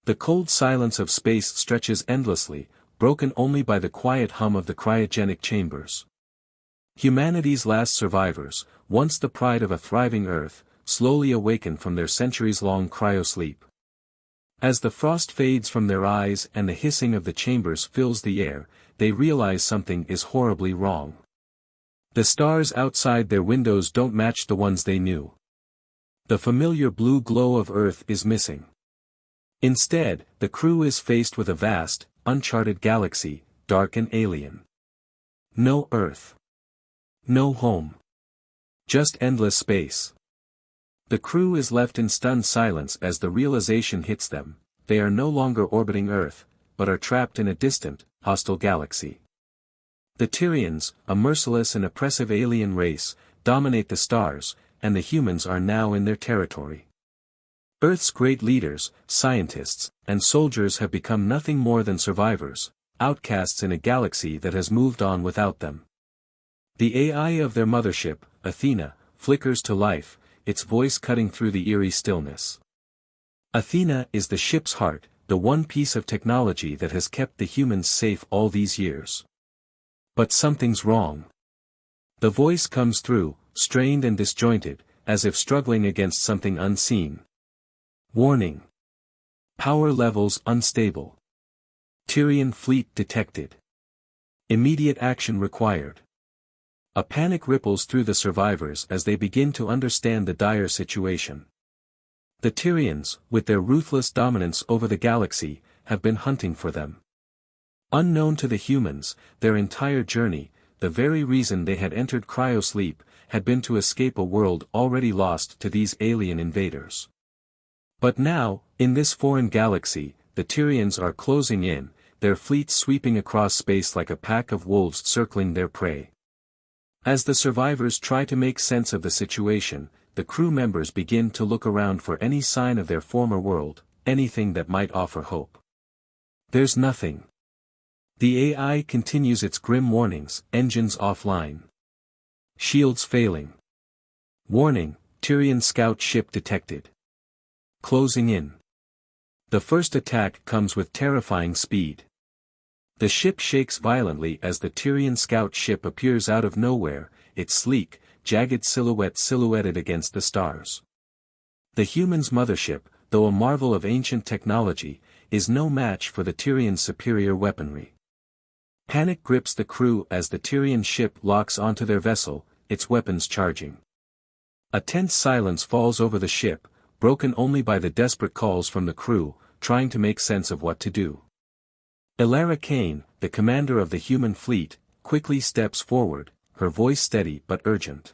The cold silence of space stretches endlessly, broken only by the quiet hum of the cryogenic chambers. Humanity's last survivors, once the pride of a thriving Earth, slowly awaken from their centuries-long cryosleep. As the frost fades from their eyes and the hissing of the chambers fills the air, they realize something is horribly wrong. The stars outside their windows don't match the ones they knew. The familiar blue glow of Earth is missing. Instead, the crew is faced with a vast, uncharted galaxy, dark and alien. No Earth. No home. Just endless space. The crew is left in stunned silence as the realization hits them: they are no longer orbiting Earth, but are trapped in a distant, hostile galaxy. The Tyrants, a merciless and oppressive alien race, dominate the stars, and the humans are now in their territory. Earth's great leaders, scientists, and soldiers have become nothing more than survivors, outcasts in a galaxy that has moved on without them. The AI of their mothership, Athena, flickers to life, its voice cutting through the eerie stillness. Athena is the ship's heart, the one piece of technology that has kept the humans safe all these years. But something's wrong. The voice comes through, strained and disjointed, as if struggling against something unseen. Warning. Power levels unstable. Tyrian fleet detected. Immediate action required. A panic ripples through the survivors as they begin to understand the dire situation. The Tyrants, with their ruthless dominance over the galaxy, have been hunting for them. Unknown to the humans, their entire journey, the very reason they had entered cryosleep, had been to escape a world already lost to these alien invaders. But now, in this foreign galaxy, the Tyrants are closing in, their fleet sweeping across space like a pack of wolves circling their prey. As the survivors try to make sense of the situation, the crew members begin to look around for any sign of their former world, anything that might offer hope. There's nothing. The AI continues its grim warnings: engines offline. Shields failing. Warning, Tyrian scout ship detected. Closing in. The first attack comes with terrifying speed. The ship shakes violently as the Tyrian scout ship appears out of nowhere, its sleek, jagged silhouette silhouetted against the stars. The human's mothership, though a marvel of ancient technology, is no match for the Tyrian's superior weaponry. Panic grips the crew as the Tyrian ship locks onto their vessel, its weapons charging. A tense silence falls over the ship, broken only by the desperate calls from the crew, trying to make sense of what to do. Elara Kane, the commander of the human fleet, quickly steps forward, her voice steady but urgent.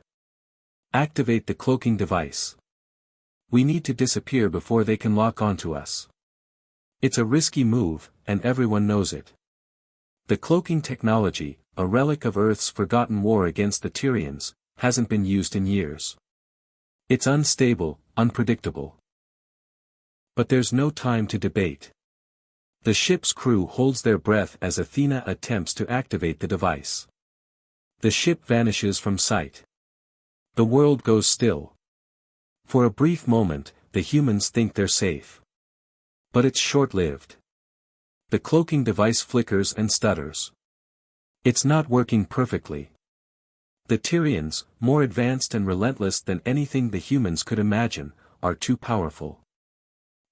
Activate the cloaking device. We need to disappear before they can lock onto us. It's a risky move, and everyone knows it. The cloaking technology, a relic of Earth's forgotten war against the Tyrants, hasn't been used in years. It's unstable, unpredictable. But there's no time to debate. The ship's crew holds their breath as Athena attempts to activate the device. The ship vanishes from sight. The world goes still. For a brief moment, the humans think they're safe. But it's short-lived. The cloaking device flickers and stutters. It's not working perfectly. The Tyrants, more advanced and relentless than anything the humans could imagine, are too powerful.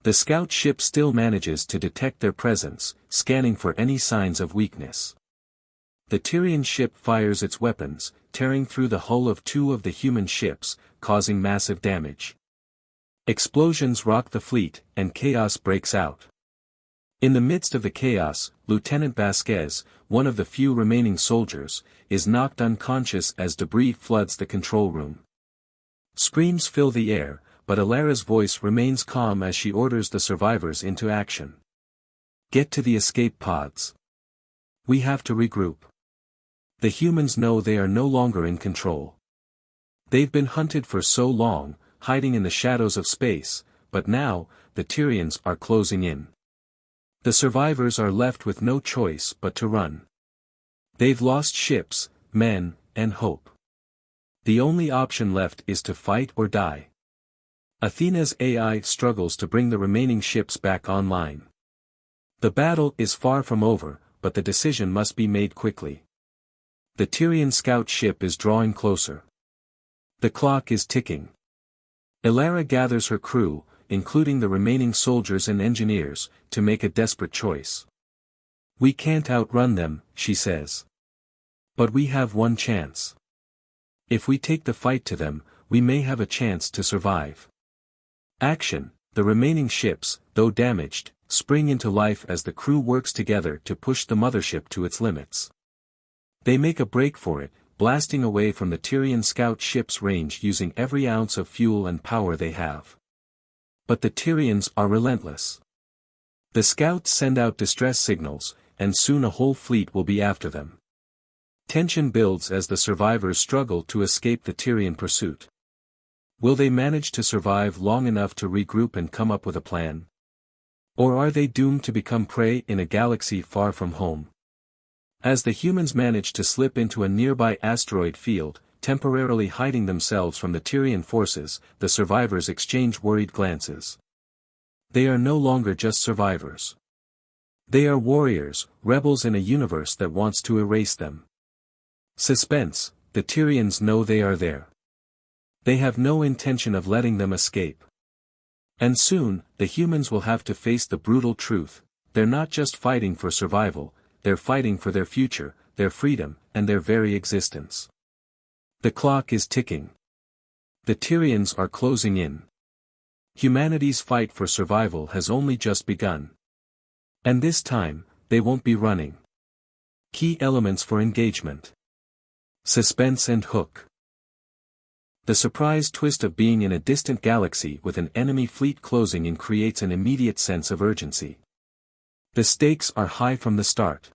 The scout ship still manages to detect their presence, scanning for any signs of weakness. The Tyrian ship fires its weapons, tearing through the hull of two of the human ships, causing massive damage. Explosions rock the fleet, and chaos breaks out. In the midst of the chaos, Lieutenant Vasquez, one of the few remaining soldiers, is knocked unconscious as debris floods the control room. Screams fill the air, but Elara's voice remains calm as she orders the survivors into action. Get to the escape pods. We have to regroup. The humans know they are no longer in control. They've been hunted for so long, hiding in the shadows of space, but now, the Tyrants are closing in. The survivors are left with no choice but to run. They've lost ships, men, and hope. The only option left is to fight or die. Athena's AI struggles to bring the remaining ships back online. The battle is far from over, but the decision must be made quickly. The Tyrian scout ship is drawing closer. The clock is ticking. Elara gathers her crew, including the remaining soldiers and engineers, to make a desperate choice. We can't outrun them, she says. But we have one chance. If we take the fight to them, we may have a chance to survive. Action. The remaining ships, though damaged, spring into life as the crew works together to push the mothership to its limits. They make a break for it, blasting away from the Tyrian scout ship's range using every ounce of fuel and power they have. But the Tyrians are relentless. The scouts send out distress signals, and soon a whole fleet will be after them. Tension builds as the survivors struggle to escape the Tyrian pursuit. Will they manage to survive long enough to regroup and come up with a plan? Or are they doomed to become prey in a galaxy far from home? As the humans manage to slip into a nearby asteroid field, temporarily hiding themselves from the Tyrian forces, the survivors exchange worried glances. They are no longer just survivors. They are warriors, rebels in a universe that wants to erase them. Suspense. The Tyrians know they are there. They have no intention of letting them escape. And soon, the humans will have to face the brutal truth: they're not just fighting for survival, they're fighting for their future, their freedom, and their very existence. The clock is ticking. The Tyrians are closing in. Humanity's fight for survival has only just begun. And this time, they won't be running. Key elements for engagement. Suspense and hook. The surprise twist of being in a distant galaxy with an enemy fleet closing in creates an immediate sense of urgency. The stakes are high from the start.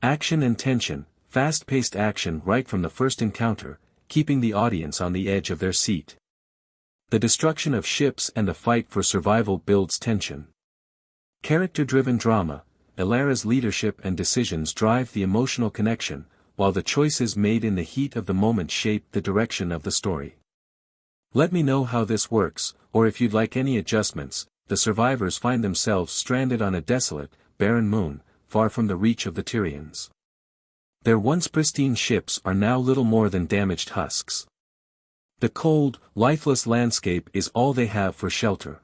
Action and tension, fast-paced action right from the first encounter, keeping the audience on the edge of their seat. The destruction of ships and the fight for survival builds tension. Character-driven drama. Elara's leadership and decisions drive the emotional connection, while the choices made in the heat of the moment shape the direction of the story. Let me know how this works, or if you'd like any adjustments. The survivors find themselves stranded on a desolate, barren moon, far from the reach of the Tyrians. Their once pristine ships are now little more than damaged husks. The cold, lifeless landscape is all they have for shelter.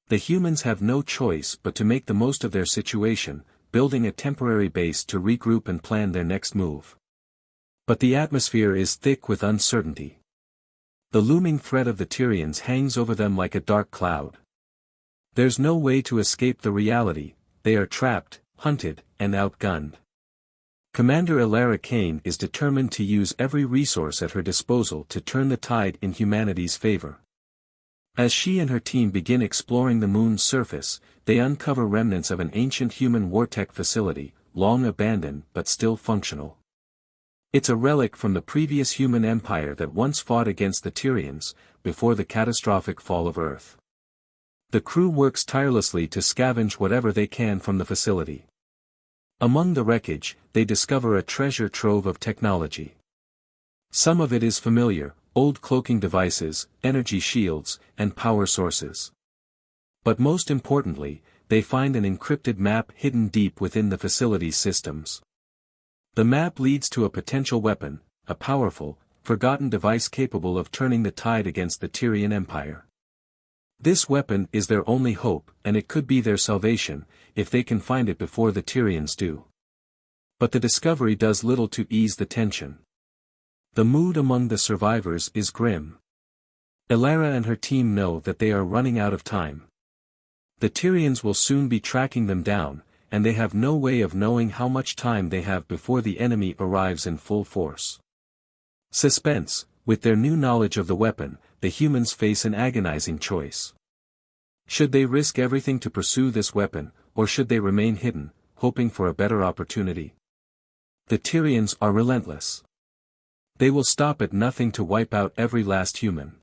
The humans have no choice but to make the most of their situation, building a temporary base to regroup and plan their next move. But the atmosphere is thick with uncertainty. The looming threat of the Tyrians hangs over them like a dark cloud. There's no way to escape the reality: they are trapped, hunted, and outgunned. Commander Elara Kane is determined to use every resource at her disposal to turn the tide in humanity's favor. As she and her team begin exploring the moon's surface, they uncover remnants of an ancient human wartech facility, long abandoned but still functional. It's a relic from the previous human empire that once fought against the Tyrians, before the catastrophic fall of Earth. The crew works tirelessly to scavenge whatever they can from the facility. Among the wreckage, they discover a treasure trove of technology. Some of it is familiar: old cloaking devices, energy shields, and power sources. But most importantly, they find an encrypted map hidden deep within the facility's systems. The map leads to a potential weapon, a powerful, forgotten device capable of turning the tide against the Tyrian Empire. This weapon is their only hope, and it could be their salvation, if they can find it before the Tyrians do. But the discovery does little to ease the tension. The mood among the survivors is grim. Elara and her team know that they are running out of time. The Tyrians will soon be tracking them down, and they have no way of knowing how much time they have before the enemy arrives in full force. Suspense. With their new knowledge of the weapon, the humans face an agonizing choice. Should they risk everything to pursue this weapon, or should they remain hidden, hoping for a better opportunity? The Tyrians are relentless. They will stop at nothing to wipe out every last human.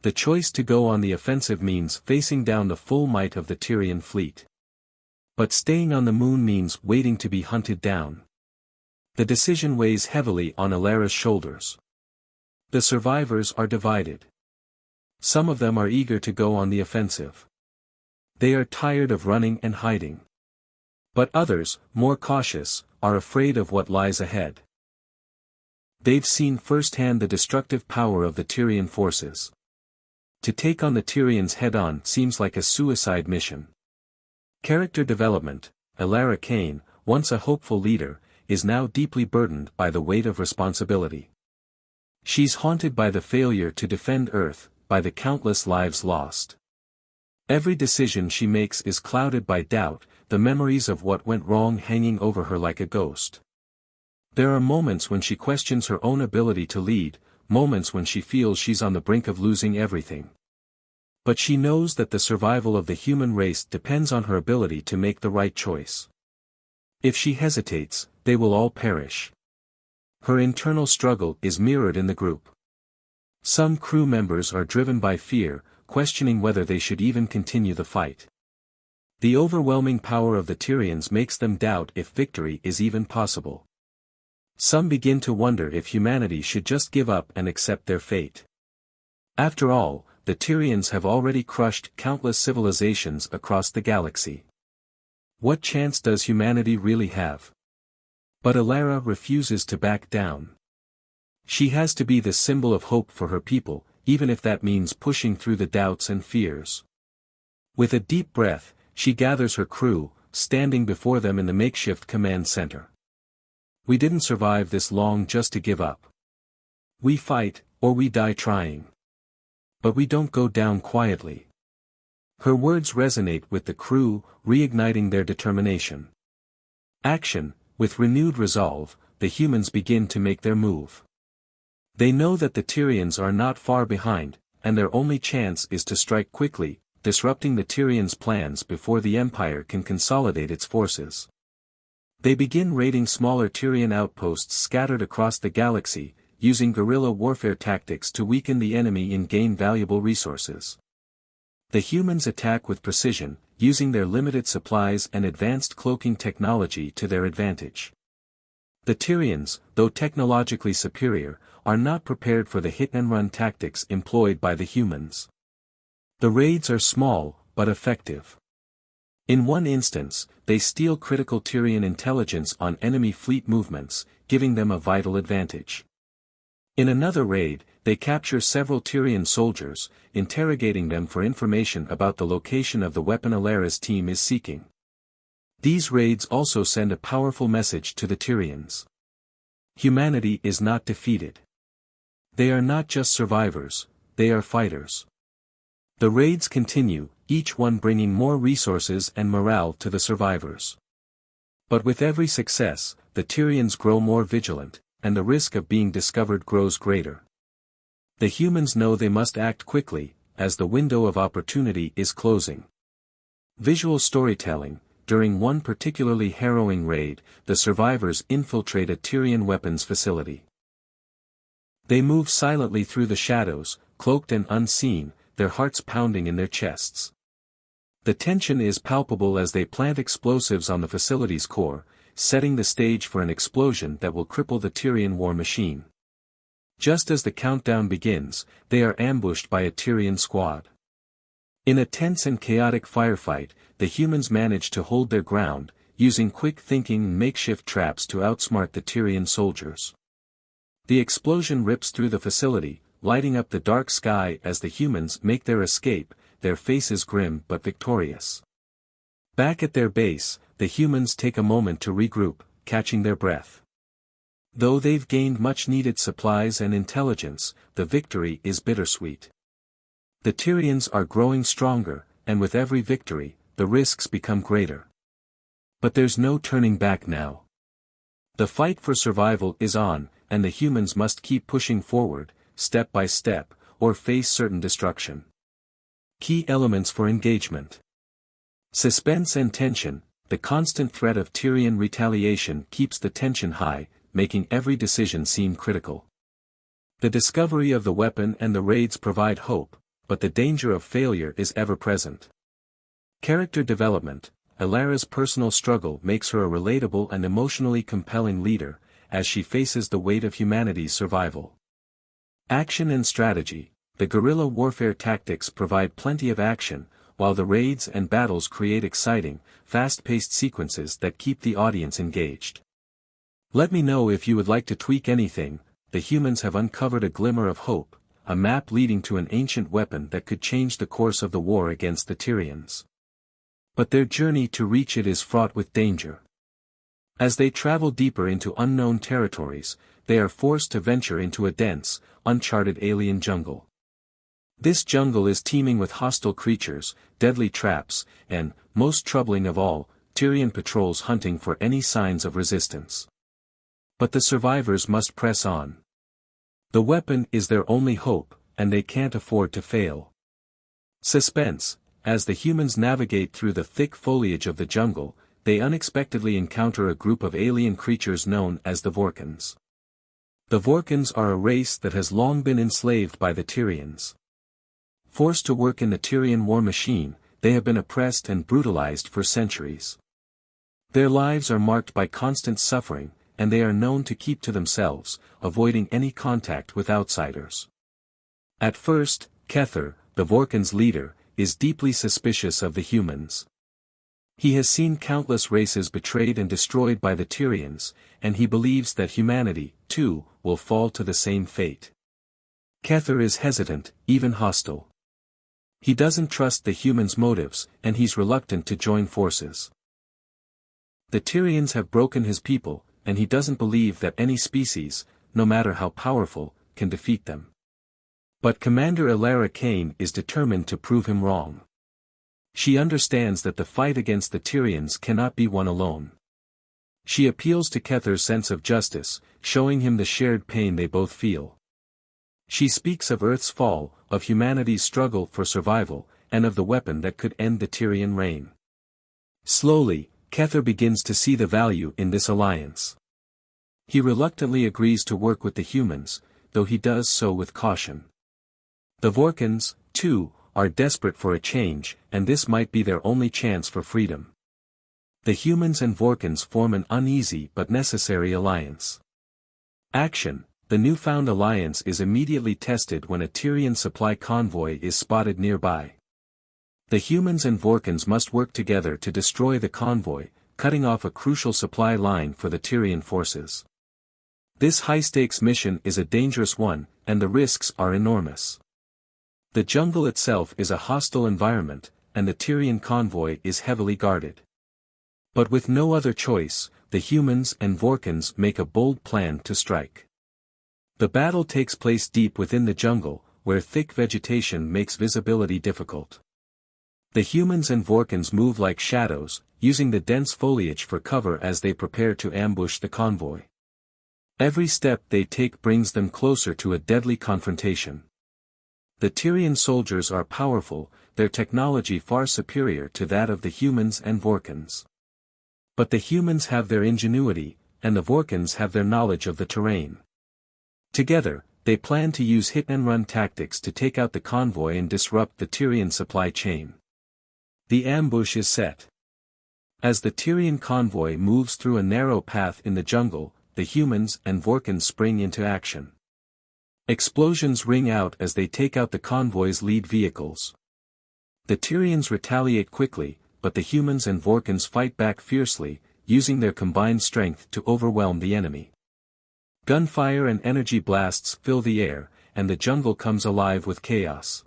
The choice to go on the offensive means facing down the full might of the Tyrian fleet. But staying on the moon means waiting to be hunted down. The decision weighs heavily on Elara's shoulders. The survivors are divided. Some of them are eager to go on the offensive. They are tired of running and hiding. But others, more cautious, are afraid of what lies ahead. They've seen firsthand the destructive power of the Tyrian forces. To take on the Tyrians head-on seems like a suicide mission. Character development: Elara Kane, once a hopeful leader, is now deeply burdened by the weight of responsibility. She's haunted by the failure to defend Earth, by the countless lives lost. Every decision she makes is clouded by doubt, the memories of what went wrong hanging over her like a ghost. There are moments when she questions her own ability to lead, moments when she feels she's on the brink of losing everything. But she knows that the survival of the human race depends on her ability to make the right choice. If she hesitates, they will all perish. Her internal struggle is mirrored in the group. Some crew members are driven by fear, questioning whether they should even continue the fight. The overwhelming power of the Tyrians makes them doubt if victory is even possible. Some begin to wonder if humanity should just give up and accept their fate. After all, the Tyrians have already crushed countless civilizations across the galaxy. What chance does humanity really have? But Elara refuses to back down. She has to be the symbol of hope for her people, even if that means pushing through the doubts and fears. With a deep breath, she gathers her crew, standing before them in the makeshift command center. We didn't survive this long just to give up. We fight, or we die trying. But we don't go down quietly. Her words resonate with the crew, reigniting their determination. Action: with renewed resolve, the humans begin to make their move. They know that the Tyrians are not far behind, and their only chance is to strike quickly, disrupting the Tyrians' plans before the Empire can consolidate its forces. They begin raiding smaller Tyrian outposts scattered across the galaxy, using guerrilla warfare tactics to weaken the enemy and gain valuable resources. The humans attack with precision, using their limited supplies and advanced cloaking technology to their advantage. The Tyrians, though technologically superior, are not prepared for the hit-and-run tactics employed by the humans. The raids are small, but effective. In one instance, they steal critical Tyrian intelligence on enemy fleet movements, giving them a vital advantage. In another raid, they capture several Tyrian soldiers, interrogating them for information about the location of the weapon Elara's team is seeking. These raids also send a powerful message to the Tyrians. Humanity is not defeated. They are not just survivors, they are fighters. The raids continue, each one bringing more resources and morale to the survivors. But with every success, the Tyrians grow more vigilant, and the risk of being discovered grows greater. The humans know they must act quickly, as the window of opportunity is closing. Visual storytelling: during one particularly harrowing raid, the survivors infiltrate a Tyrian weapons facility. They move silently through the shadows, cloaked and unseen, their hearts pounding in their chests. The tension is palpable as they plant explosives on the facility's core, setting the stage for an explosion that will cripple the Tyrian war machine. Just as the countdown begins, they are ambushed by a Tyrian squad. In a tense and chaotic firefight, the humans manage to hold their ground, using quick thinking and makeshift traps to outsmart the Tyrian soldiers. The explosion rips through the facility, lighting up the dark sky as the humans make their escape, their faces grim but victorious. Back at their base, the humans take a moment to regroup, catching their breath. Though they've gained much-needed supplies and intelligence, the victory is bittersweet. The Tyrians are growing stronger, and with every victory, the risks become greater. But there's no turning back now. The fight for survival is on, and the humans must keep pushing forward, step by step, or face certain destruction. Key elements for engagement: suspense and tension. The constant threat of Tyrian retaliation keeps the tension high, making every decision seem critical. The discovery of the weapon and the raids provide hope, but the danger of failure is ever present. Character development: Elara's personal struggle makes her a relatable and emotionally compelling leader, as she faces the weight of humanity's survival. Action and strategy: the guerrilla warfare tactics provide plenty of action, while the raids and battles create exciting, fast-paced sequences that keep the audience engaged. Let me know if you would like to tweak anything. The humans have uncovered a glimmer of hope, a map leading to an ancient weapon that could change the course of the war against the Tyrants. But their journey to reach it is fraught with danger. As they travel deeper into unknown territories, they are forced to venture into a dense, uncharted alien jungle. This jungle is teeming with hostile creatures, deadly traps, and, most troubling of all, Tyrian patrols hunting for any signs of resistance. But the survivors must press on. The weapon is their only hope, and they can't afford to fail. Suspense. As the humans navigate through the thick foliage of the jungle, they unexpectedly encounter a group of alien creatures known as the Vorkans. The Vorkans are a race that has long been enslaved by the Tyrians. Forced to work in the Tyrian war machine, they have been oppressed and brutalized for centuries. Their lives are marked by constant suffering, and they are known to keep to themselves, avoiding any contact with outsiders. At first, Kether, the Vorkans' leader, is deeply suspicious of the humans. He has seen countless races betrayed and destroyed by the Tyrians, and he believes that humanity, too, will fall to the same fate. Kether is hesitant, even hostile. He doesn't trust the humans' motives, and he's reluctant to join forces. The Tyrians have broken his people, and he doesn't believe that any species, no matter how powerful, can defeat them. But Commander Elara Kane is determined to prove him wrong. She understands that the fight against the Tyrians cannot be won alone. She appeals to Kether's sense of justice, showing him the shared pain they both feel. She speaks of Earth's fall, of humanity's struggle for survival, and of the weapon that could end the Tyrian reign. Slowly, Kether begins to see the value in this alliance. He reluctantly agrees to work with the humans, though he does so with caution. The Vorkans, too, are desperate for a change, and this might be their only chance for freedom. The humans and Vorkans form an uneasy but necessary alliance. Action. The newfound alliance is immediately tested when a Tyrian supply convoy is spotted nearby. The humans and Vorkans must work together to destroy the convoy, cutting off a crucial supply line for the Tyrian forces. This high-stakes mission is a dangerous one, and the risks are enormous. The jungle itself is a hostile environment, and the Tyrian convoy is heavily guarded. But with no other choice, the humans and Vorkans make a bold plan to strike. The battle takes place deep within the jungle, where thick vegetation makes visibility difficult. The humans and Vorkans move like shadows, using the dense foliage for cover as they prepare to ambush the convoy. Every step they take brings them closer to a deadly confrontation. The Tyrian soldiers are powerful, their technology far superior to that of the humans and Vorkans. But the humans have their ingenuity, and the Vorkans have their knowledge of the terrain. Together, they plan to use hit-and-run tactics to take out the convoy and disrupt the Tyrian supply chain. The ambush is set. As the Tyrian convoy moves through a narrow path in the jungle, the humans and Vorkans spring into action. Explosions ring out as they take out the convoy's lead vehicles. The Tyrians retaliate quickly, but the humans and Vorkans fight back fiercely, using their combined strength to overwhelm the enemy. Gunfire and energy blasts fill the air, and the jungle comes alive with chaos.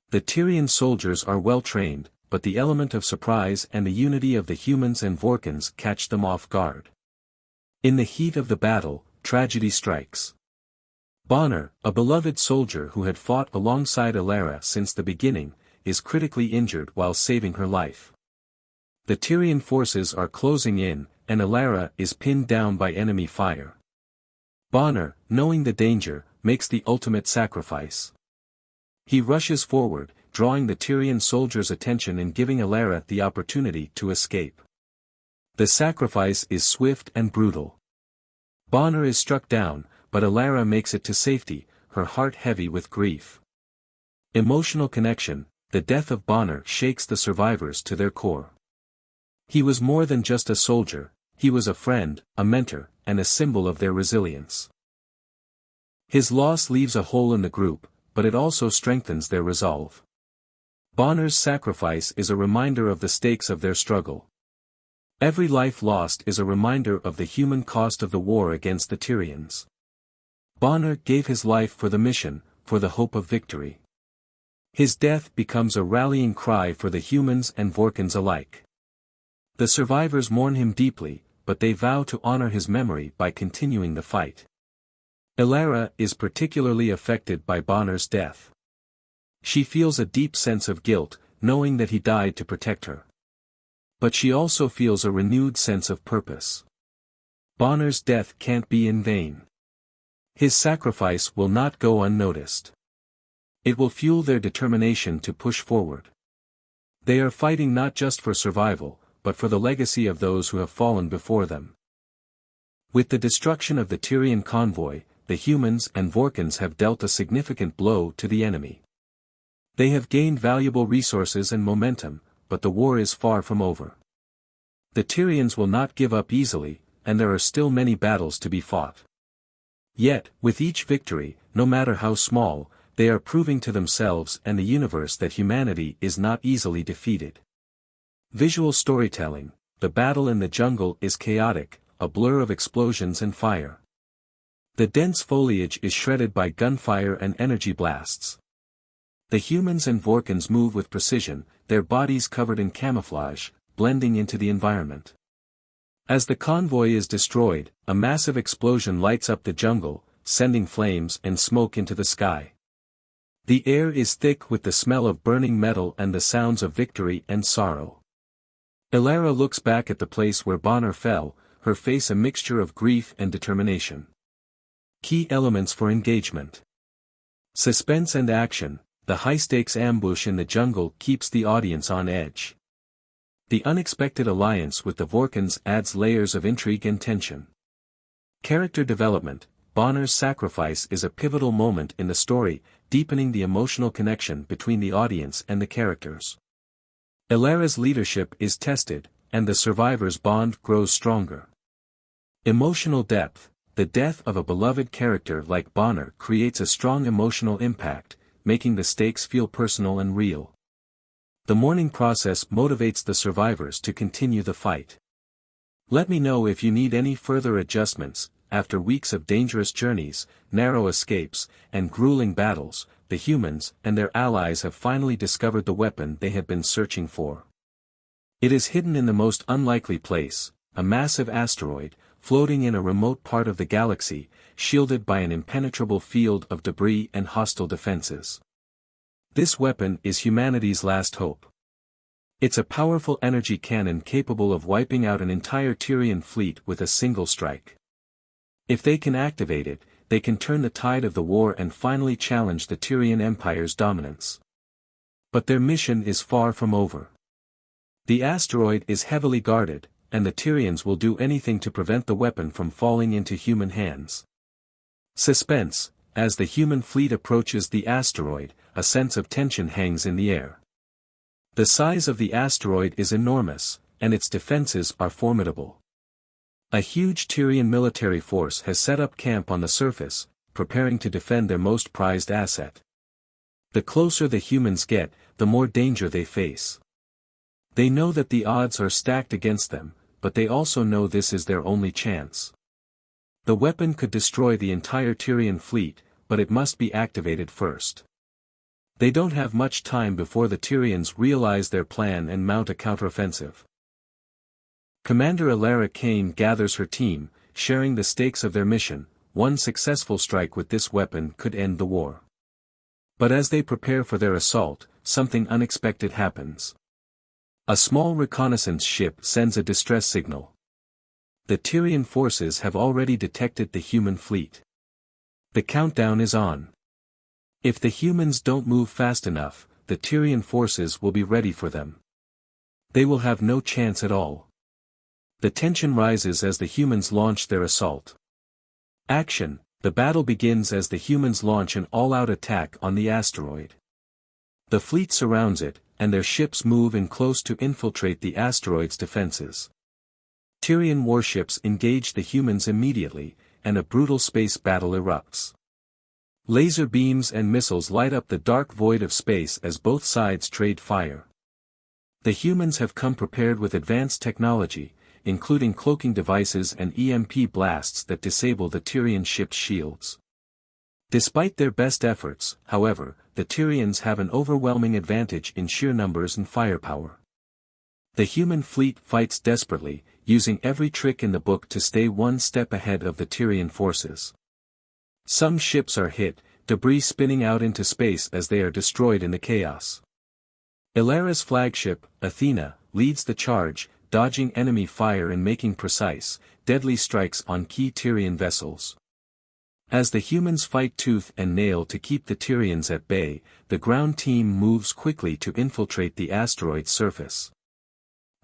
The Tyrian soldiers are well trained, but the element of surprise and the unity of the humans and Vorkans catch them off guard. In the heat of the battle, tragedy strikes. Bonner, a beloved soldier who had fought alongside Elara since the beginning, is critically injured while saving her life. The Tyrian forces are closing in, and Elara is pinned down by enemy fire. Bonner, knowing the danger, makes the ultimate sacrifice. He rushes forward, drawing the Tyrian soldiers' attention and giving Elara the opportunity to escape. The sacrifice is swift and brutal. Bonner is struck down, but Elara makes it to safety, her heart heavy with grief. Emotional connection. The death of Bonner shakes the survivors to their core. He was more than just a soldier, he was a friend, a mentor, and a symbol of their resilience. His loss leaves a hole in the group, but it also strengthens their resolve. Bonner's sacrifice is a reminder of the stakes of their struggle. Every life lost is a reminder of the human cost of the war against the Tyrants. Bonner gave his life for the mission, for the hope of victory. His death becomes a rallying cry for the humans and Vorkans alike. The survivors mourn him deeply, but they vow to honor his memory by continuing the fight. Elara is particularly affected by Bonner's death. She feels a deep sense of guilt, knowing that he died to protect her. But she also feels a renewed sense of purpose. Bonner's death can't be in vain. His sacrifice will not go unnoticed. It will fuel their determination to push forward. They are fighting not just for survival, but for the legacy of those who have fallen before them. With the destruction of the Tyrian convoy, the humans and Vorkans have dealt a significant blow to the enemy. They have gained valuable resources and momentum, but the war is far from over. The Tyrians will not give up easily, and there are still many battles to be fought. Yet, with each victory, no matter how small, they are proving to themselves and the universe that humanity is not easily defeated. Visual storytelling: the battle in the jungle is chaotic, a blur of explosions and fire. The dense foliage is shredded by gunfire and energy blasts. The humans and Vorkans move with precision, their bodies covered in camouflage, blending into the environment. As the convoy is destroyed, a massive explosion lights up the jungle, sending flames and smoke into the sky. The air is thick with the smell of burning metal and the sounds of victory and sorrow. Elara looks back at the place where Bonner fell, her face a mixture of grief and determination. Key elements for engagement: suspense and action. The high-stakes ambush in the jungle keeps the audience on edge. The unexpected alliance with the Vorkans adds layers of intrigue and tension. Character development: Bonner's sacrifice is a pivotal moment in the story, deepening the emotional connection between the audience and the characters. Elara's leadership is tested, and the survivors' bond grows stronger. Emotional depth: the death of a beloved character like Bonner creates a strong emotional impact, making the stakes feel personal and real. The mourning process motivates the survivors to continue the fight. Let me know if you need any further adjustments. After weeks of dangerous journeys, narrow escapes, and grueling battles, the humans and their allies have finally discovered the weapon they had been searching for. It is hidden in the most unlikely place, a massive asteroid, floating in a remote part of the galaxy, shielded by an impenetrable field of debris and hostile defenses. This weapon is humanity's last hope. It's a powerful energy cannon capable of wiping out an entire Tyrian fleet with a single strike. If they can activate it, they can turn the tide of the war and finally challenge the Tyrian Empire's dominance. But their mission is far from over. The asteroid is heavily guarded, and the Tyrians will do anything to prevent the weapon from falling into human hands. Suspense: as the human fleet approaches the asteroid, a sense of tension hangs in the air. The size of the asteroid is enormous, and its defenses are formidable. A huge Tyrian military force has set up camp on the surface, preparing to defend their most prized asset. The closer the humans get, the more danger they face. They know that the odds are stacked against them, but they also know this is their only chance. The weapon could destroy the entire Tyrian fleet, but it must be activated first. They don't have much time before the Tyrians realize their plan and mount a counteroffensive. Commander Elara Kane gathers her team, sharing the stakes of their mission. One successful strike with this weapon could end the war. But as they prepare for their assault, something unexpected happens. A small reconnaissance ship sends a distress signal. The Tyrian forces have already detected the human fleet. The countdown is on. If the humans don't move fast enough, the Tyrian forces will be ready for them. They will have no chance at all. The tension rises as the humans launch their assault. Action: the battle begins as the humans launch an all-out attack on the asteroid. The fleet surrounds it, and their ships move in close to infiltrate the asteroid's defenses. Tyrian warships engage the humans immediately, and a brutal space battle erupts. Laser beams and missiles light up the dark void of space as both sides trade fire. The humans have come prepared with advanced technology, including cloaking devices and EMP blasts that disable the Tyrian ship's shields. Despite their best efforts, however, the Tyrians have an overwhelming advantage in sheer numbers and firepower. The human fleet fights desperately, using every trick in the book to stay one step ahead of the Tyrian forces. Some ships are hit, debris spinning out into space as they are destroyed in the chaos. Illyria's flagship, Athena, leads the charge, dodging enemy fire and making precise, deadly strikes on key Tyrian vessels. As the humans fight tooth and nail to keep the Tyrians at bay, the ground team moves quickly to infiltrate the asteroid's surface.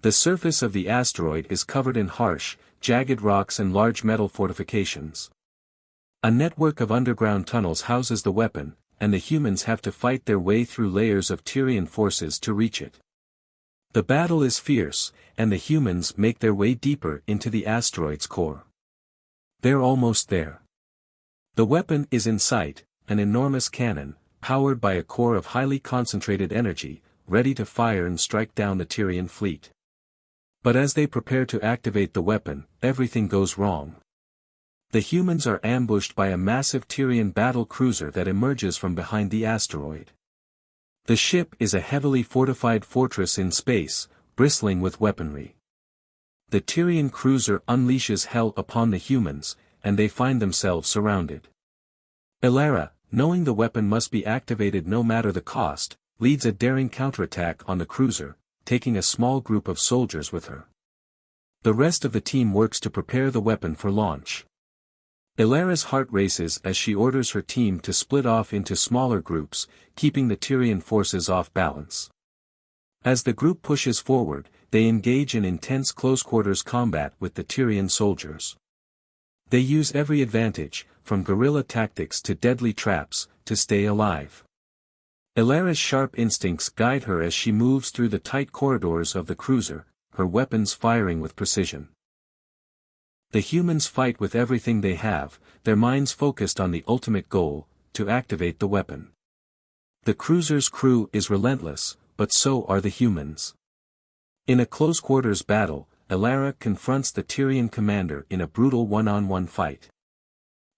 The surface of the asteroid is covered in harsh, jagged rocks and large metal fortifications. A network of underground tunnels houses the weapon, and the humans have to fight their way through layers of Tyrian forces to reach it. The battle is fierce, and the humans make their way deeper into the asteroid's core. They're almost there. The weapon is in sight, an enormous cannon, powered by a core of highly concentrated energy, ready to fire and strike down the Tyrian fleet. But as they prepare to activate the weapon, everything goes wrong. The humans are ambushed by a massive Tyrian battle cruiser that emerges from behind the asteroid. The ship is a heavily fortified fortress in space, bristling with weaponry. The Tyrian cruiser unleashes hell upon the humans, and they find themselves surrounded. Illyria, knowing the weapon must be activated no matter the cost, leads a daring counterattack on the cruiser, taking a small group of soldiers with her. The rest of the team works to prepare the weapon for launch. Illyria's heart races as she orders her team to split off into smaller groups, keeping the Tyrian forces off balance. As the group pushes forward, they engage in intense close-quarters combat with the Tyrian soldiers. They use every advantage, from guerrilla tactics to deadly traps, to stay alive. Illyria's sharp instincts guide her as she moves through the tight corridors of the cruiser, her weapons firing with precision. The humans fight with everything they have, their minds focused on the ultimate goal, to activate the weapon. The cruiser's crew is relentless, but so are the humans. In a close-quarters battle, Illyria confronts the Tyrian commander in a brutal one-on-one fight.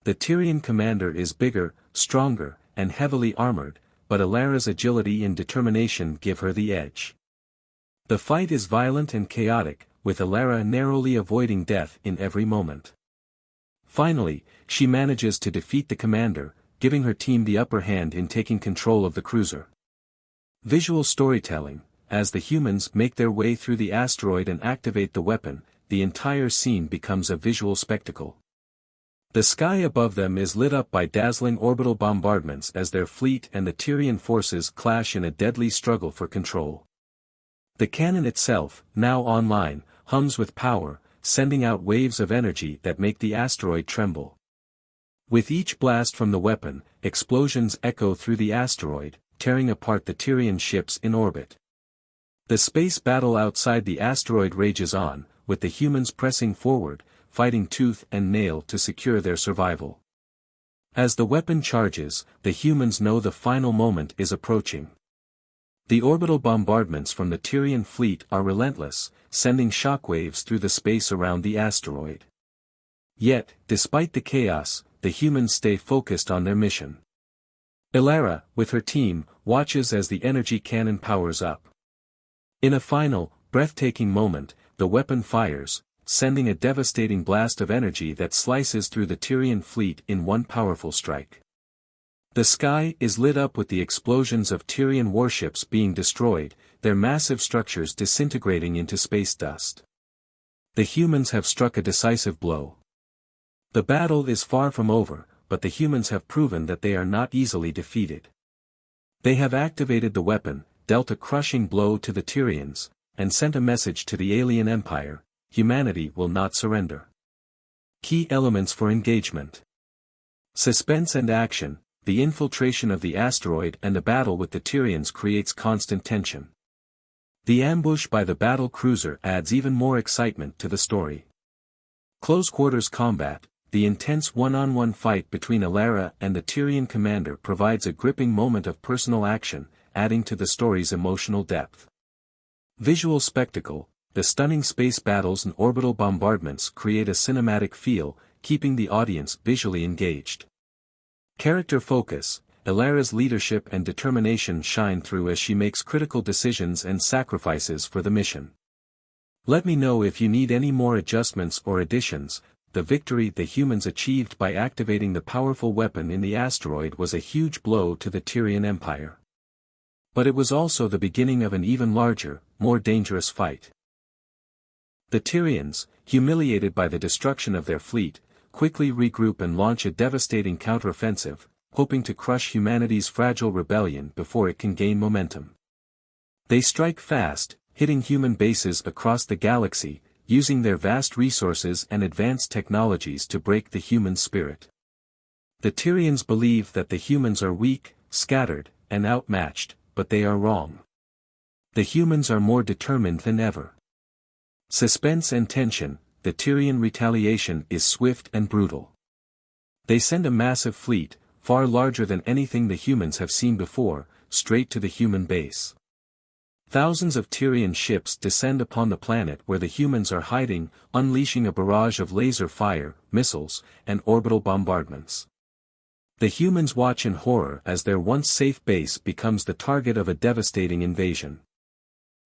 The Tyrian commander is bigger, stronger, and heavily armored, but Illyria's agility and determination give her the edge. The fight is violent and chaotic, with Illyria narrowly avoiding death in every moment. Finally, she manages to defeat the commander, giving her team the upper hand in taking control of the cruiser. Visual storytelling. As the humans make their way through the asteroid and activate the weapon, the entire scene becomes a visual spectacle. The sky above them is lit up by dazzling orbital bombardments as their fleet and the Tyrian forces clash in a deadly struggle for control. The cannon itself, now online, hums with power, sending out waves of energy that make the asteroid tremble. With each blast from the weapon, explosions echo through the asteroid, tearing apart the Tyrian ships in orbit. The space battle outside the asteroid rages on, with the humans pressing forward, fighting tooth and nail to secure their survival. As the weapon charges, the humans know the final moment is approaching. The orbital bombardments from the Tyrian fleet are relentless, sending shockwaves through the space around the asteroid. Yet, despite the chaos, the humans stay focused on their mission. Illyria, with her team, watches as the energy cannon powers up. In a final, breathtaking moment, the weapon fires, sending a devastating blast of energy that slices through the Tyrian fleet in one powerful strike. The sky is lit up with the explosions of Tyrian warships being destroyed, their massive structures disintegrating into space dust. The humans have struck a decisive blow. The battle is far from over, but the humans have proven that they are not easily defeated. They have activated the weapon, dealt a crushing blow to the Tyrians, and sent a message to the alien empire: humanity will not surrender. Key elements for engagement. Suspense and action. The infiltration of the asteroid and the battle with the Tyrians creates constant tension. The ambush by the battle cruiser adds even more excitement to the story. Close-quarters combat. the intense one-on-one fight between Alara and the Tyrian commander provides a gripping moment of personal action, adding to the story's emotional depth. Visual spectacle, the stunning space battles and orbital bombardments create a cinematic feel, keeping the audience visually engaged. Character focus, Alara's leadership and determination shine through as she makes critical decisions and sacrifices for the mission. Let me know if you need any more adjustments or additions. The victory the humans achieved by activating the powerful weapon in the asteroid was a huge blow to the Tyrian Empire. But it was also the beginning of an even larger, more dangerous fight. The Tyrians, humiliated by the destruction of their fleet, quickly regroup and launch a devastating counteroffensive, hoping to crush humanity's fragile rebellion before it can gain momentum. They strike fast, hitting human bases across the galaxy, using their vast resources and advanced technologies to break the human spirit. The Tyrians believe that the humans are weak, scattered, and outmatched, but they are wrong. The humans are more determined than ever. Suspense and tension, the Tyrian retaliation is swift and brutal. They send a massive fleet, far larger than anything the humans have seen before, straight to the human base. Thousands of Tyrian ships descend upon the planet where the humans are hiding, unleashing a barrage of laser fire, missiles, and orbital bombardments. The humans watch in horror as their once safe base becomes the target of a devastating invasion.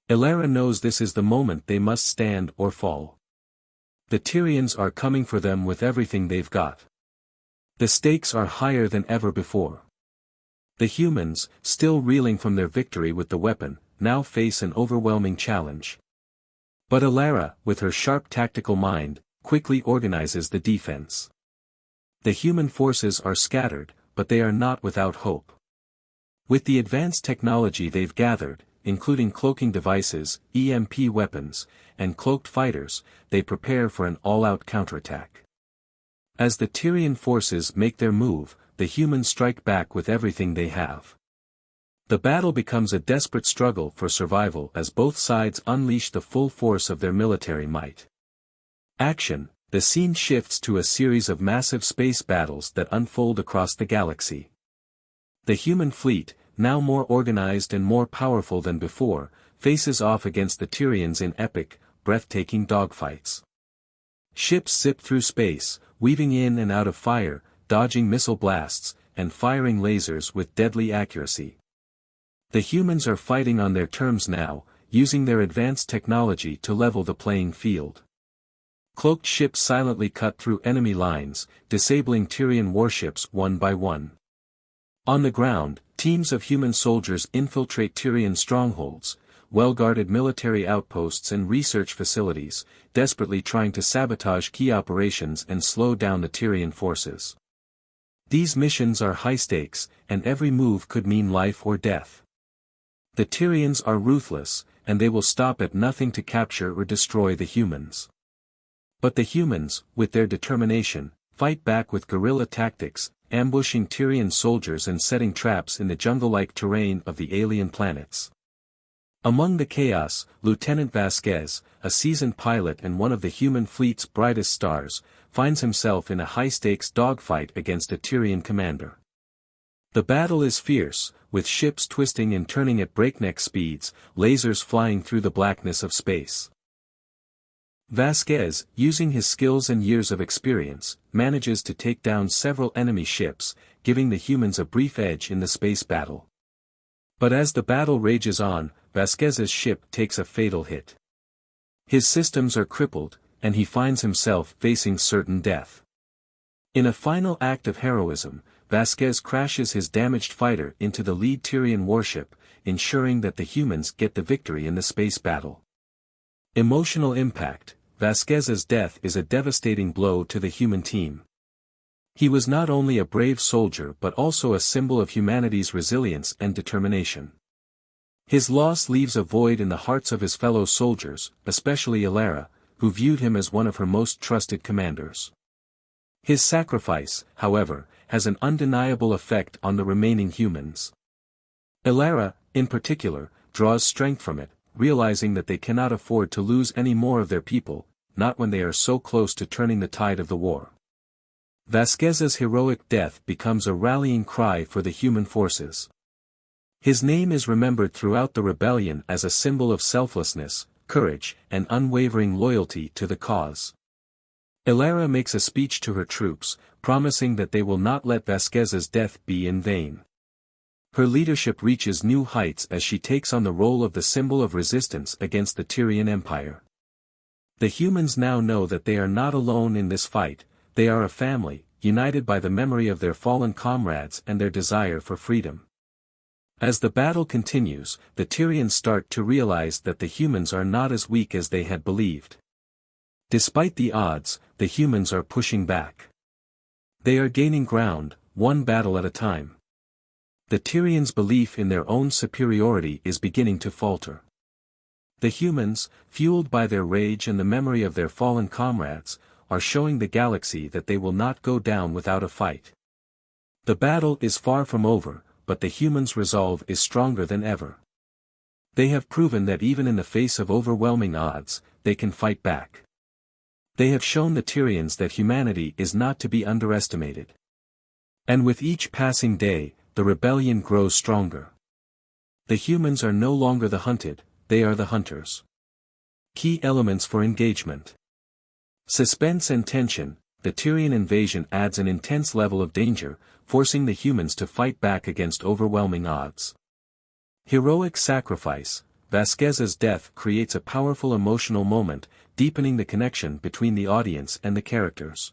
Alara knows this is the moment they must stand or fall. The Tyrians are coming for them with everything they've got. The stakes are higher than ever before. The humans, still reeling from their victory with the weapon, now face an overwhelming challenge. But Alara, with her sharp tactical mind, quickly organizes the defense. The human forces are scattered, but they are not without hope. With the advanced technology they've gathered, including cloaking devices, EMP weapons, and cloaked fighters, they prepare for an all-out counterattack. As the Tyrian forces make their move, the humans strike back with everything they have. The battle becomes a desperate struggle for survival as both sides unleash the full force of their military might. Action, the scene shifts to a series of massive space battles that unfold across the galaxy. The human fleet, now more organized and more powerful than before, faces off against the Tyrians in epic, breathtaking dogfights. Ships zip through space, weaving in and out of fire, dodging missile blasts, and firing lasers with deadly accuracy. The humans are fighting on their terms now, using their advanced technology to level the playing field. Cloaked ships silently cut through enemy lines, disabling Tyrian warships one by one. On the ground, teams of human soldiers infiltrate Tyrian strongholds, well-guarded military outposts and research facilities, desperately trying to sabotage key operations and slow down the Tyrian forces. These missions are high stakes, and every move could mean life or death. The Tyrians are ruthless, and they will stop at nothing to capture or destroy the humans. But the humans, with their determination, fight back with guerrilla tactics, ambushing Tyrian soldiers and setting traps in the jungle-like terrain of the alien planets. Among the chaos, Lieutenant Vasquez, a seasoned pilot and one of the human fleet's brightest stars, finds himself in a high-stakes dogfight against a Tyrian commander. The battle is fierce, with ships twisting and turning at breakneck speeds, lasers flying through the blackness of space. Vasquez, using his skills and years of experience, manages to take down several enemy ships, giving the humans a brief edge in the space battle. But as the battle rages on, Vasquez's ship takes a fatal hit. His systems are crippled, and he finds himself facing certain death. In a final act of heroism, Vasquez crashes his damaged fighter into the lead Tyrian warship, ensuring that the humans get the victory in the space battle. Emotional impact, Vasquez's death is a devastating blow to the human team. He was not only a brave soldier but also a symbol of humanity's resilience and determination. His loss leaves a void in the hearts of his fellow soldiers, especially Alara, who viewed him as one of her most trusted commanders. His sacrifice, however, has an undeniable effect on the remaining humans. Alara, in particular, draws strength from it, realizing that they cannot afford to lose any more of their people, not when they are so close to turning the tide of the war. Vasquez's heroic death becomes a rallying cry for the human forces. His name is remembered throughout the rebellion as a symbol of selflessness, courage, and unwavering loyalty to the cause. Elara makes a speech to her troops, promising that they will not let Vasquez's death be in vain. Her leadership reaches new heights as she takes on the role of the symbol of resistance against the Tyrian Empire. The humans now know that they are not alone in this fight, they are a family, united by the memory of their fallen comrades and their desire for freedom. As the battle continues, the Tyrians start to realize that the humans are not as weak as they had believed. Despite the odds, the humans are pushing back. They are gaining ground, one battle at a time. The Tyrians' belief in their own superiority is beginning to falter. The humans, fueled by their rage and the memory of their fallen comrades, are showing the galaxy that they will not go down without a fight. The battle is far from over, but the humans' resolve is stronger than ever. They have proven that even in the face of overwhelming odds, they can fight back. They have shown the Tyrians that humanity is not to be underestimated. And with each passing day, the rebellion grows stronger. The humans are no longer the hunted, they are the hunters. Key elements for engagement. Suspense and tension. The Tyrian invasion adds an intense level of danger, forcing the humans to fight back against overwhelming odds. Heroic sacrifice. Vasquez's death creates a powerful emotional moment, deepening the connection between the audience and the characters.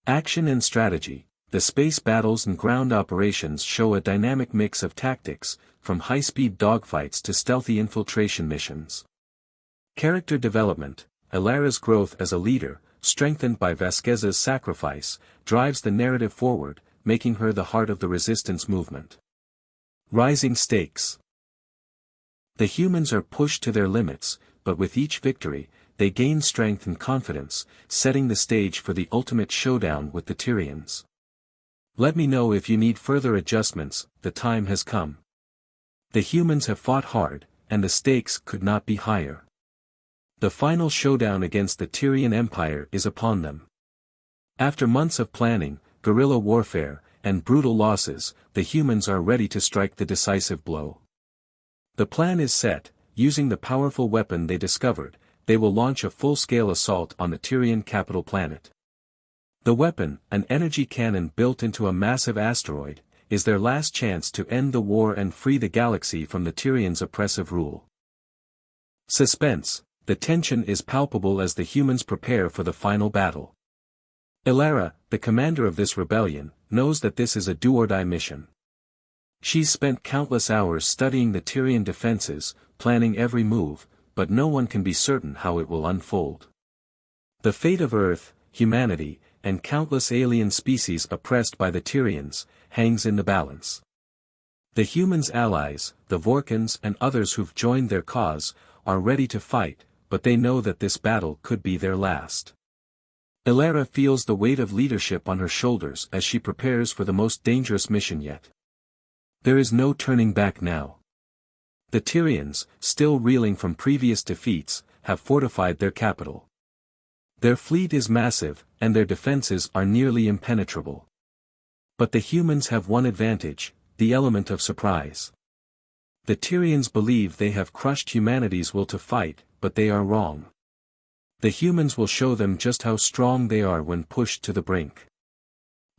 Action and strategy. The space battles and ground operations show a dynamic mix of tactics, from high-speed dogfights to stealthy infiltration missions. Character development. Elara's growth as a leader, strengthened by Vasquez's sacrifice, drives the narrative forward, making her the heart of the resistance movement. Rising stakes. The humans are pushed to their limits, but with each victory, they gain strength and confidence, setting the stage for the ultimate showdown with the Tyrians. Let me know if you need further adjustments, the time has come. The humans have fought hard, and the stakes could not be higher. The final showdown against the Tyrian Empire is upon them. After months of planning, guerrilla warfare, and brutal losses, the humans are ready to strike the decisive blow. The plan is set. Using the powerful weapon they discovered, they will launch a full-scale assault on the Tyrian capital planet. The weapon, an energy cannon built into a massive asteroid, is their last chance to end the war and free the galaxy from the Tyrians' oppressive rule. Suspense. The tension is palpable as the humans prepare for the final battle. Elara, the commander of this rebellion, knows that this is a do-or-die mission. She's spent countless hours studying the Tyrian defenses, planning every move, but no one can be certain how it will unfold. The fate of Earth, humanity, and countless alien species oppressed by the Tyrians, hangs in the balance. The humans' allies, the Vorkans and others who've joined their cause, are ready to fight, but they know that this battle could be their last. Elara feels the weight of leadership on her shoulders as she prepares for the most dangerous mission yet. There is no turning back now. The Tyrians, still reeling from previous defeats, have fortified their capital. Their fleet is massive, and their defenses are nearly impenetrable. But the humans have one advantage, the element of surprise. The Tyrians believe they have crushed humanity's will to fight, but they are wrong. The humans will show them just how strong they are when pushed to the brink.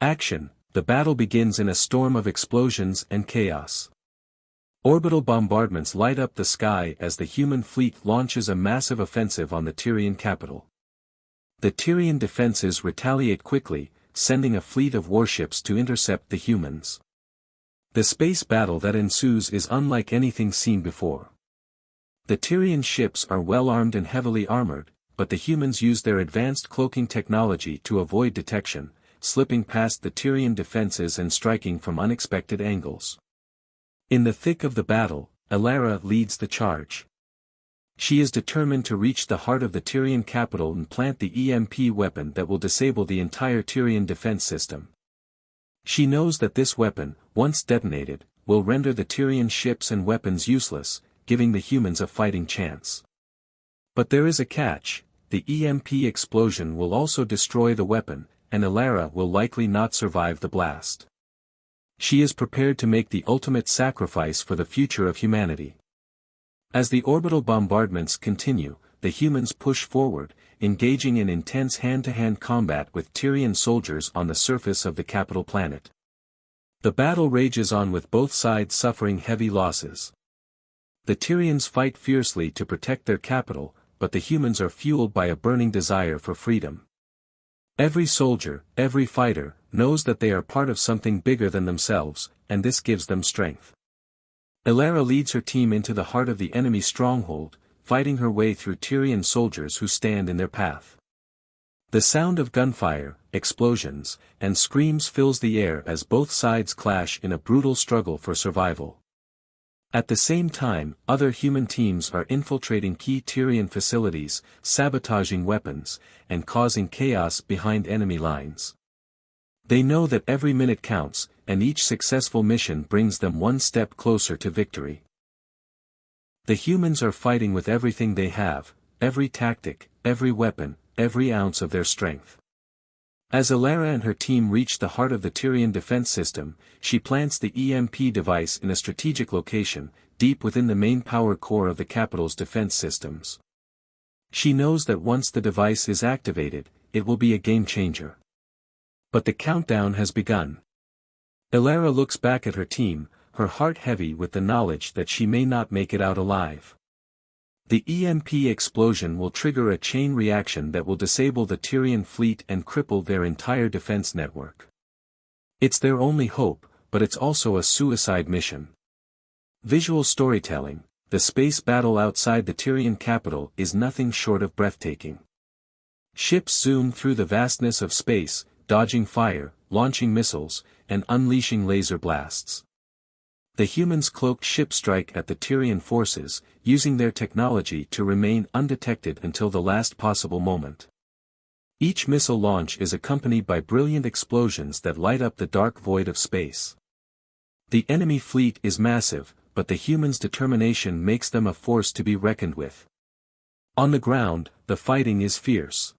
Action. The battle begins in a storm of explosions and chaos. Orbital bombardments light up the sky as the human fleet launches a massive offensive on the Tyrian capital. The Tyrian defenses retaliate quickly, sending a fleet of warships to intercept the humans. The space battle that ensues is unlike anything seen before. The Tyrian ships are well armed and heavily armored, but the humans use their advanced cloaking technology to avoid detection, slipping past the Tyrian defenses and striking from unexpected angles. In the thick of the battle, Elara leads the charge. She is determined to reach the heart of the Tyrian capital and plant the EMP weapon that will disable the entire Tyrian defense system. She knows that this weapon, once detonated, will render the Tyrian ships and weapons useless, giving the humans a fighting chance. But there is a catch. The EMP explosion will also destroy the weapon, and Elara will likely not survive the blast. She is prepared to make the ultimate sacrifice for the future of humanity. As the orbital bombardments continue, the humans push forward, engaging in intense hand-to-hand combat with Tyrian soldiers on the surface of the capital planet. The battle rages on with both sides suffering heavy losses. The Tyrians fight fiercely to protect their capital, but the humans are fueled by a burning desire for freedom. Every soldier, every fighter, knows that they are part of something bigger than themselves, and this gives them strength. Elara leads her team into the heart of the enemy stronghold, fighting her way through Tyrian soldiers who stand in their path. The sound of gunfire, explosions, and screams fills the air as both sides clash in a brutal struggle for survival. At the same time, other human teams are infiltrating key Tyrian facilities, sabotaging weapons, and causing chaos behind enemy lines. They know that every minute counts, and each successful mission brings them one step closer to victory. The humans are fighting with everything they have, every tactic, every weapon, every ounce of their strength. As Elara and her team reach the heart of the Tyrian defense system, she plants the EMP device in a strategic location, deep within the main power core of the capital's defense systems. She knows that once the device is activated, it will be a game changer. But the countdown has begun. Elara looks back at her team, her heart heavy with the knowledge that she may not make it out alive. The EMP explosion will trigger a chain reaction that will disable the Tyrian fleet and cripple their entire defense network. It's their only hope, but it's also a suicide mission. Visual storytelling, the space battle outside the Tyrian capital is nothing short of breathtaking. Ships zoom through the vastness of space, dodging fire, launching missiles, and unleashing laser blasts. The humans' cloaked ships strike at the Tyrian forces, using their technology to remain undetected until the last possible moment. Each missile launch is accompanied by brilliant explosions that light up the dark void of space. The enemy fleet is massive, but the humans' determination makes them a force to be reckoned with. On the ground, the fighting is fierce.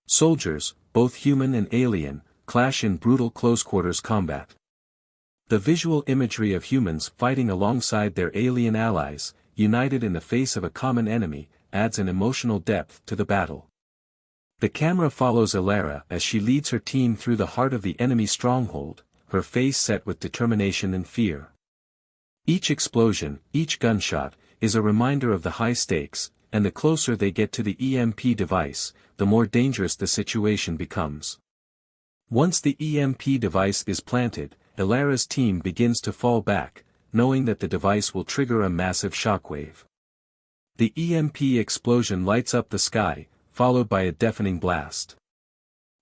Soldiers, both human and alien, clash in brutal close-quarters combat. The visual imagery of humans fighting alongside their alien allies, united in the face of a common enemy, adds an emotional depth to the battle. The camera follows Elara as she leads her team through the heart of the enemy stronghold, her face set with determination and fear. Each explosion, each gunshot, is a reminder of the high stakes, and the closer they get to the EMP device, the more dangerous the situation becomes. Once the EMP device is planted, Elara's team begins to fall back, knowing that the device will trigger a massive shockwave. The EMP explosion lights up the sky, followed by a deafening blast.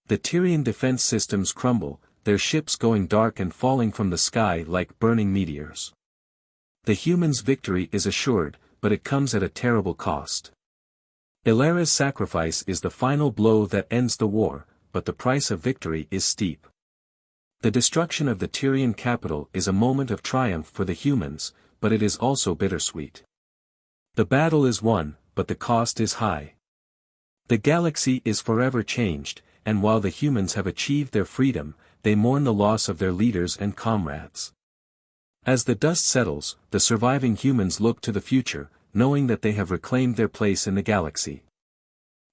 The Tyrian defense systems crumble, their ships going dark and falling from the sky like burning meteors. The humans' victory is assured, but it comes at a terrible cost. Elara's sacrifice is the final blow that ends the war, but the price of victory is steep. The destruction of the Tyrian capital is a moment of triumph for the humans, but it is also bittersweet. The battle is won, but the cost is high. The galaxy is forever changed, and while the humans have achieved their freedom, they mourn the loss of their leaders and comrades. As the dust settles, the surviving humans look to the future, knowing that they have reclaimed their place in the galaxy.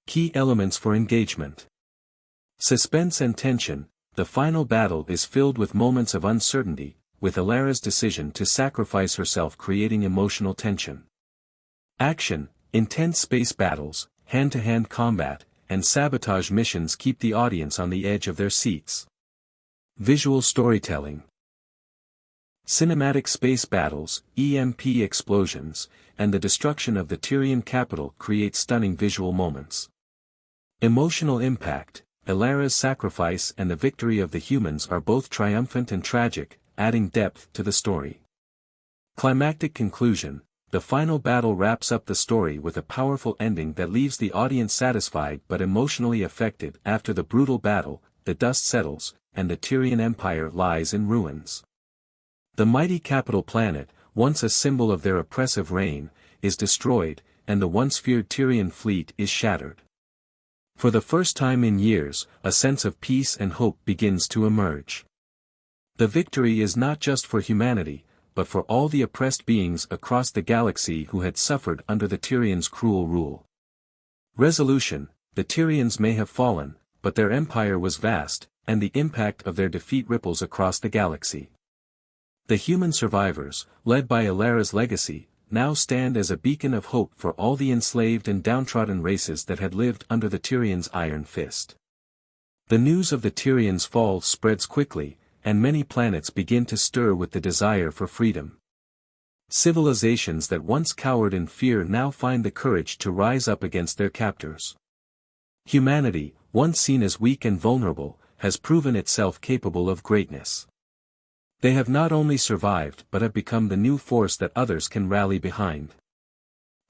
Key elements for engagement. Suspense and tension. The final battle is filled with moments of uncertainty, with Elara's decision to sacrifice herself creating emotional tension. Action, intense space battles, hand-to-hand combat, and sabotage missions keep the audience on the edge of their seats. Visual storytelling. Cinematic space battles, EMP explosions, and the destruction of the Tyrian capital create stunning visual moments. Emotional impact. Elara's sacrifice and the victory of the humans are both triumphant and tragic, adding depth to the story. Climactic conclusion. The final battle wraps up the story with a powerful ending that leaves the audience satisfied but emotionally affected. After the brutal battle, the dust settles, and the Tyrian Empire lies in ruins. The mighty capital planet, once a symbol of their oppressive reign, is destroyed, and the once feared Tyrian fleet is shattered. For the first time in years, a sense of peace and hope begins to emerge. The victory is not just for humanity, but for all the oppressed beings across the galaxy who had suffered under the Tyrants' cruel rule. Resolution: the Tyrants may have fallen, but their empire was vast, and the impact of their defeat ripples across the galaxy. The human survivors, led by Ilara's legacy, now stand as a beacon of hope for all the enslaved and downtrodden races that had lived under the Tyrants' iron fist. The news of the Tyrants' fall spreads quickly, and many planets begin to stir with the desire for freedom. Civilizations that once cowered in fear now find the courage to rise up against their captors. Humanity, once seen as weak and vulnerable, has proven itself capable of greatness. They have not only survived but have become the new force that others can rally behind.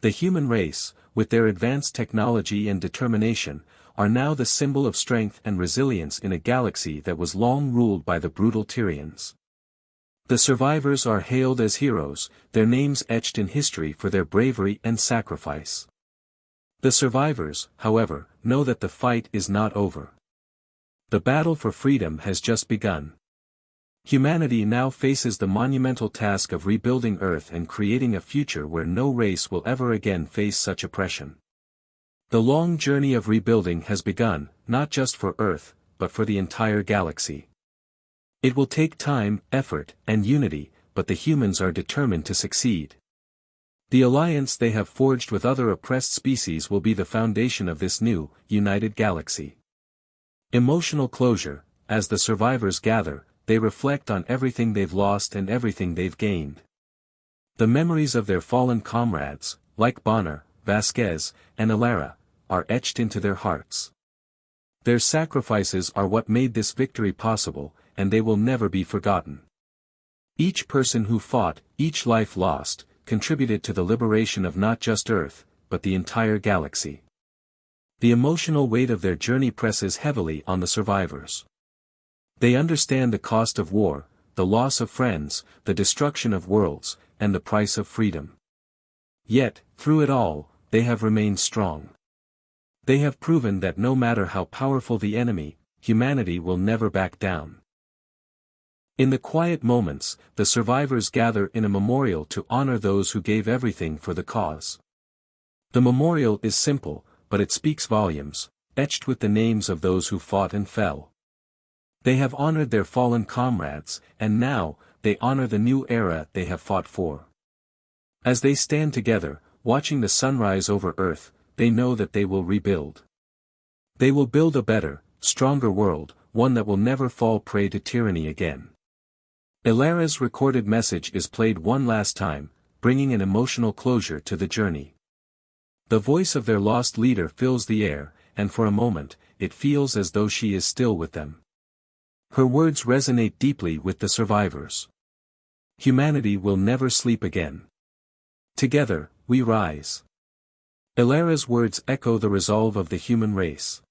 The human race, with their advanced technology and determination, are now the symbol of strength and resilience in a galaxy that was long ruled by the brutal Tyrants. The survivors are hailed as heroes, their names etched in history for their bravery and sacrifice. The survivors, however, know that the fight is not over. The battle for freedom has just begun. Humanity now faces the monumental task of rebuilding Earth and creating a future where no race will ever again face such oppression. The long journey of rebuilding has begun, not just for Earth, but for the entire galaxy. It will take time, effort, and unity, but the humans are determined to succeed. The alliance they have forged with other oppressed species will be the foundation of this new, united galaxy. Emotional closure: as the survivors gather, they reflect on everything they've lost and everything they've gained. The memories of their fallen comrades, like Bonner, Vasquez, and Ilara, are etched into their hearts. Their sacrifices are what made this victory possible, and they will never be forgotten. Each person who fought, each life lost, contributed to the liberation of not just Earth, but the entire galaxy. The emotional weight of their journey presses heavily on the survivors. They understand the cost of war, the loss of friends, the destruction of worlds, and the price of freedom. Yet, through it all, they have remained strong. They have proven that no matter how powerful the enemy, humanity will never back down. In the quiet moments, the survivors gather in a memorial to honor those who gave everything for the cause. The memorial is simple, but it speaks volumes, etched with the names of those who fought and fell. They have honored their fallen comrades, and now, they honor the new era they have fought for. As they stand together, watching the sunrise over Earth, they know that they will rebuild. They will build a better, stronger world, one that will never fall prey to tyranny again. Ilara's recorded message is played one last time, bringing an emotional closure to the journey. The voice of their lost leader fills the air, and for a moment, it feels as though she is still with them. Her words resonate deeply with the survivors. Humanity will never sleep again. Together, we rise. Ilara's words echo the resolve of the human race.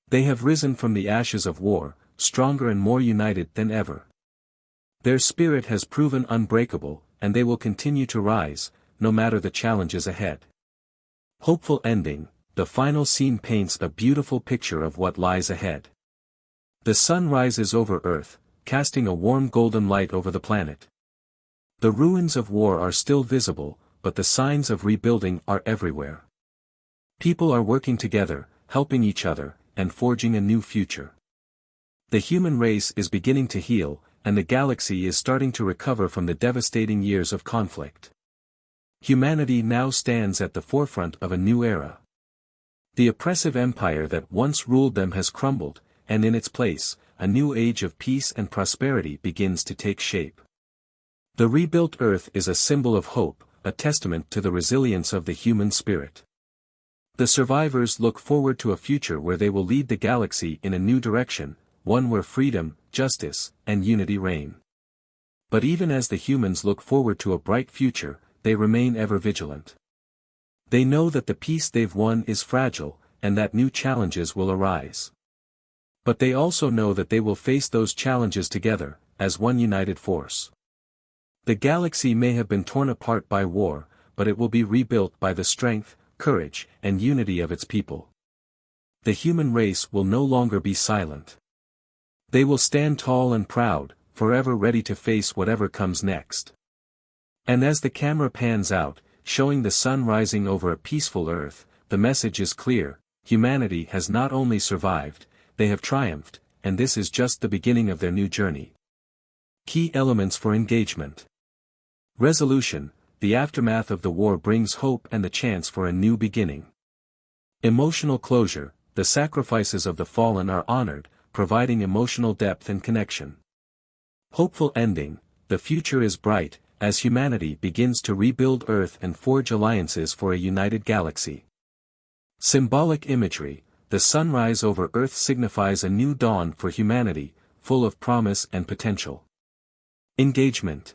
They have risen from the ashes of war, stronger and more united than ever. Their spirit has proven unbreakable, and they will continue to rise, no matter the challenges ahead. Hopeful ending: the final scene paints a beautiful picture of what lies ahead. The sun rises over Earth, casting a warm golden light over the planet. The ruins of war are still visible, but the signs of rebuilding are everywhere. People are working together, helping each other, and forging a new future. The human race is beginning to heal, and the galaxy is starting to recover from the devastating years of conflict. Humanity now stands at the forefront of a new era. The oppressive empire that once ruled them has crumbled, and in its place, a new age of peace and prosperity begins to take shape. The rebuilt Earth is a symbol of hope, a testament to the resilience of the human spirit. The survivors look forward to a future where they will lead the galaxy in a new direction, one where freedom, justice, and unity reign. But even as the humans look forward to a bright future, they remain ever vigilant. They know that the peace they've won is fragile, and that new challenges will arise. But they also know that they will face those challenges together, as one united force. The galaxy may have been torn apart by war, but it will be rebuilt by the strength, courage, and unity of its people. the human race will no longer be silent. They will stand tall and proud, forever ready to face whatever comes next. And as the camera pans out, showing the sun rising over a peaceful Earth, the message is clear: humanity has not only survived, they have triumphed, and this is just the beginning of their new journey. Key elements for engagement. Resolution: the aftermath of the war brings hope and the chance for a new beginning. Emotional closure: the sacrifices of the fallen are honored, providing emotional depth and connection. Hopeful ending: the future is bright, as humanity begins to rebuild Earth and forge alliances for a united galaxy. Symbolic imagery: the sunrise over Earth signifies a new dawn for humanity, full of promise and potential. Engagement.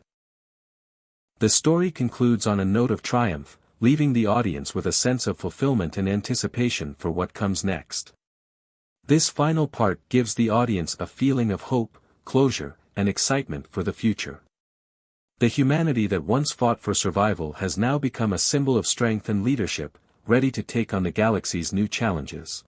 The story concludes on a note of triumph, leaving the audience with a sense of fulfillment and anticipation for what comes next. This final part gives the audience a feeling of hope, closure, and excitement for the future. The humanity that once fought for survival has now become a symbol of strength and leadership, ready to take on the galaxy's new challenges.